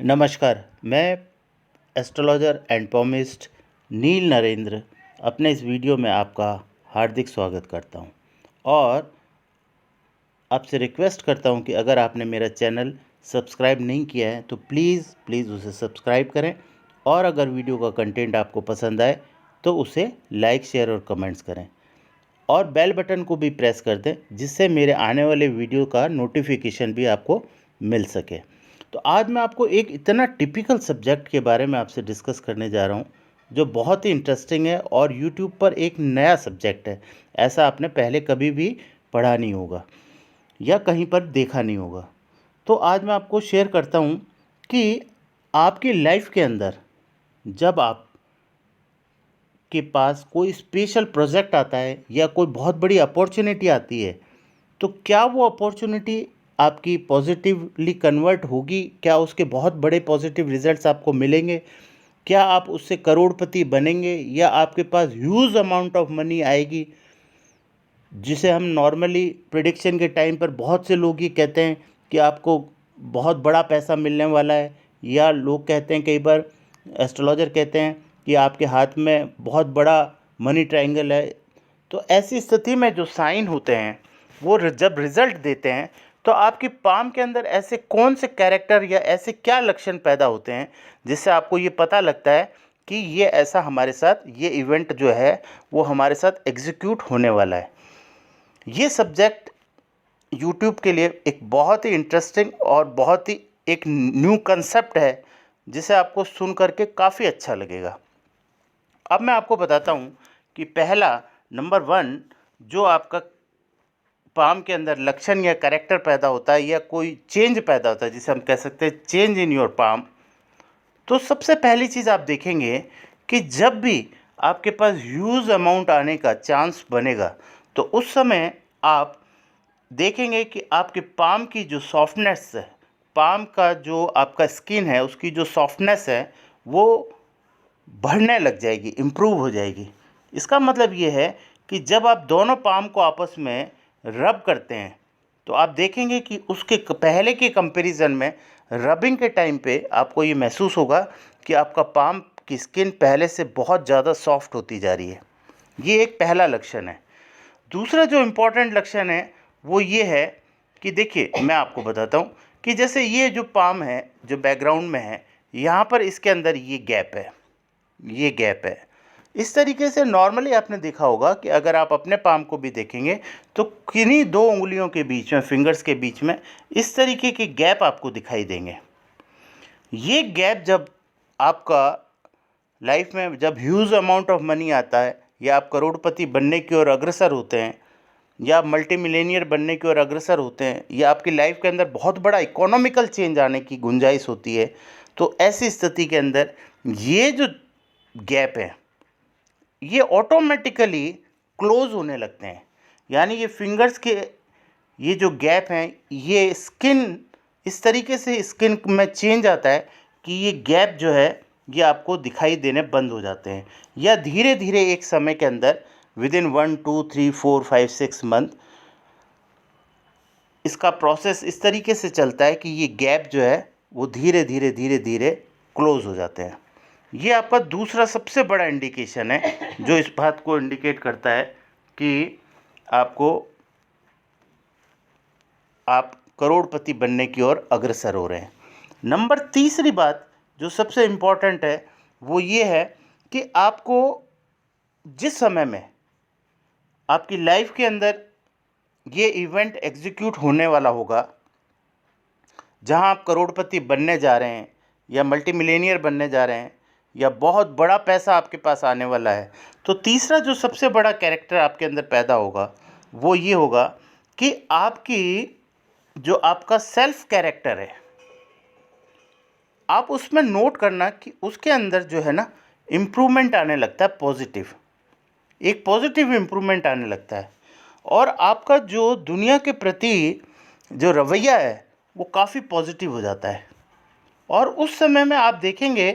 नमस्कार, मैं astrologer and पॉमिस्ट नील नरेंद्र अपने इस वीडियो में आपका हार्दिक स्वागत करता हूं और आपसे रिक्वेस्ट करता हूं कि अगर आपने मेरा चैनल सब्सक्राइब नहीं किया है तो प्लीज़ उसे सब्सक्राइब करें और अगर वीडियो का कंटेंट आपको पसंद आए तो उसे लाइक, शेयर और कमेंट्स करें और बेल बटन को भी प्रेस कर दें जिससे मेरे आने वाले वीडियो का नोटिफिकेशन भी आपको मिल सके। तो आज मैं आपको एक इतना टिपिकल सब्जेक्ट के बारे में आपसे डिस्कस करने जा रहा हूँ जो बहुत ही इंटरेस्टिंग है और यूट्यूब पर एक नया सब्जेक्ट है। ऐसा आपने पहले कभी भी पढ़ा नहीं होगा या कहीं पर देखा नहीं होगा। तो आज मैं आपको शेयर करता हूँ कि आपकी लाइफ के अंदर जब आप के पास कोई स्पेशल प्रोजेक्ट आता है या कोई बहुत बड़ी अपॉर्चुनिटी आती है तो क्या वो अपॉर्चुनिटी आपकी पॉजिटिवली कन्वर्ट होगी? क्या उसके बहुत बड़े पॉजिटिव रिजल्ट्स आपको मिलेंगे? क्या आप उससे करोड़पति बनेंगे या आपके पास ह्यूज अमाउंट ऑफ मनी आएगी, जिसे हम नॉर्मली प्रिडिक्शन के टाइम पर बहुत से लोग ही कहते हैं कि आपको बहुत बड़ा पैसा मिलने वाला है, या लोग कहते हैं, कई बार एस्ट्रोलॉजर कहते हैं कि आपके हाथ में बहुत बड़ा मनी ट्रायंगल है। तो ऐसी स्थिति में जो साइन होते हैं वो जब रिजल्ट देते हैं तो आपकी पाम के अंदर ऐसे कौन से कैरेक्टर या ऐसे क्या लक्षण पैदा होते हैं जिससे आपको ये पता लगता है कि ये ऐसा हमारे साथ, ये इवेंट जो है वो हमारे साथ एग्जीक्यूट होने वाला है। ये सब्जेक्ट यूट्यूब के लिए एक बहुत ही इंटरेस्टिंग और बहुत ही एक न्यू कंसेप्ट है जिसे आपको सुन करके काफ़ी अच्छा लगेगा। अब मैं आपको बताता हूँ कि पहला, नंबर 1, जो आपका पाम के अंदर लक्षण या कैरेक्टर पैदा होता है या कोई चेंज पैदा होता है जिसे हम कह सकते हैं चेंज इन योर पाम। तो सबसे पहली चीज़ आप देखेंगे कि जब भी आपके पास ह्यूज अमाउंट आने का चांस बनेगा तो उस समय आप देखेंगे कि आपके पाम की जो सॉफ्टनेस है, पाम का जो आपका स्किन है उसकी जो सॉफ्टनेस है वो बढ़ने लग जाएगी, इम्प्रूव हो जाएगी। इसका मतलब ये है कि जब आप दोनों पाम को आपस में रब करते हैं तो आप देखेंगे कि उसके पहले के कंपैरिजन में रबिंग के टाइम पे आपको ये महसूस होगा कि आपका पाम की स्किन पहले से बहुत ज़्यादा सॉफ्ट होती जा रही है। ये एक पहला लक्षण है। दूसरा जो इम्पोर्टेंट लक्षण है वो ये है कि देखिए, मैं आपको बताता हूँ कि जैसे ये जो पाम है जो बैकग्राउंड में है, यहाँ पर इसके अंदर ये गैप है, ये गैप है। इस तरीके से नॉर्मली आपने देखा होगा कि अगर आप अपने पाम को भी देखेंगे तो किन्हीं दो उंगलियों के बीच में, फिंगर्स के बीच में इस तरीके के गैप आपको दिखाई देंगे। ये गैप जब आपका लाइफ में जब ह्यूज अमाउंट ऑफ मनी आता है या आप करोड़पति बनने की ओर अग्रसर होते हैं या आप मल्टी मिलेनियर बनने की ओर अग्रसर होते हैं या आपकी लाइफ के अंदर बहुत बड़ा इकोनॉमिकल चेंज आने की गुंजाइश होती है, तो ऐसी स्थिति के अंदर ये जो गैप है ये ऑटोमेटिकली क्लोज होने लगते हैं। यानी ये फिंगर्स के ये जो गैप हैं, ये स्किन इस तरीके से स्किन में चेंज आता है कि ये गैप जो है ये आपको दिखाई देने बंद हो जाते हैं, या धीरे धीरे एक समय के अंदर विदिन 1 2 3 4 5 6 मंथ इसका प्रोसेस इस तरीके से चलता है कि ये गैप जो है वो धीरे धीरे क्लोज हो जाते हैं। ये आपका दूसरा सबसे बड़ा इंडिकेशन है जो इस बात को इंडिकेट करता है कि आप करोड़पति बनने की ओर अग्रसर हो रहे हैं। नंबर तीसरी बात जो सबसे इम्पोर्टेंट है वो ये है कि आपको जिस समय में आपकी लाइफ के अंदर ये इवेंट एग्जीक्यूट होने वाला होगा जहां आप करोड़पति बनने जा रहे हैं या मल्टी मिलेनियर बनने जा रहे हैं या बहुत बड़ा पैसा आपके पास आने वाला है, तो तीसरा जो सबसे बड़ा कैरेक्टर आपके अंदर पैदा होगा वो ये होगा कि जो आपका सेल्फ कैरेक्टर है, आप उसमें नोट करना कि उसके अंदर जो है ना इम्प्रूवमेंट आने लगता है, एक पॉजिटिव इम्प्रूवमेंट आने लगता है और आपका जो दुनिया के प्रति जो रवैया है वो काफ़ी पॉजिटिव हो जाता है। और उस समय में आप देखेंगे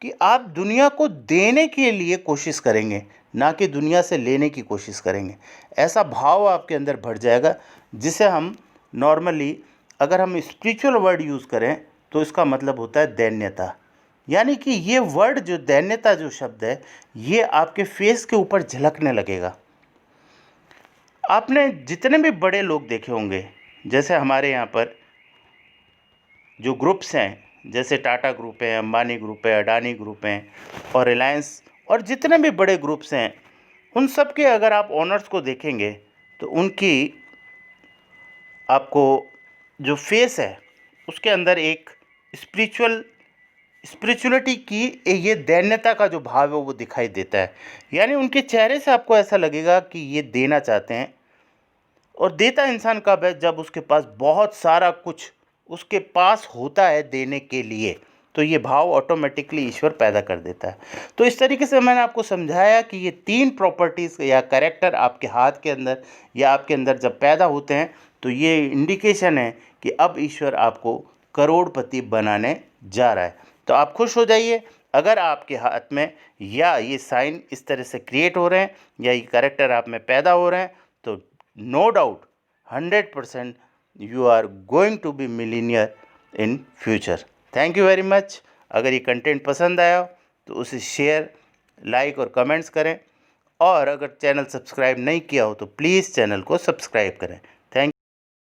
कि आप दुनिया को देने के लिए कोशिश करेंगे, ना कि दुनिया से लेने की कोशिश करेंगे। ऐसा भाव आपके अंदर बढ़ जाएगा जिसे हम नॉर्मली, अगर हम स्पिरिचुअल वर्ड यूज़ करें तो इसका मतलब होता है दैन्यता। यानी कि ये वर्ड जो दैन्यता जो शब्द है, ये आपके फेस के ऊपर झलकने लगेगा। आपने जितने भी बड़े लोग देखे होंगे, जैसे हमारे यहाँ पर जो ग्रुप्स हैं, जैसे टाटा ग्रुप है, अंबानी ग्रुप है, अडानी ग्रुप हैं और रिलायंस और जितने भी बड़े ग्रुप्स हैं, उन सब के अगर आप ओनर्स को देखेंगे तो उनकी आपको जो फेस है उसके अंदर एक स्पिरिचुअलिटी की ये दैन्यता का जो भाव है वो दिखाई देता है। यानी उनके चेहरे से आपको ऐसा लगेगा कि ये देना चाहते हैं। और देता इंसान कब है? जब उसके पास बहुत सारा कुछ उसके पास होता है देने के लिए, तो ये भाव ऑटोमेटिकली ईश्वर पैदा कर देता है। तो इस तरीके से मैंने आपको समझाया कि ये 3 प्रॉपर्टीज़ या कैरेक्टर आपके हाथ के अंदर या आपके अंदर जब पैदा होते हैं तो ये इंडिकेशन है कि अब ईश्वर आपको करोड़पति बनाने जा रहा है। तो आप खुश हो जाइए अगर आपके हाथ में या ये साइन इस तरह से क्रिएट हो रहे हैं या ये कैरेक्टर आप में पैदा हो रहे हैं, तो no doubt 100% you are going to be millionaire in future। Thank you very much. अगर ये कंटेंट पसंद आया तो उसे शेयर, लाइक और कमेंट्स करें, और अगर चैनल सब्सक्राइब नहीं किया हो तो प्लीज़ चैनल को सब्सक्राइब करें।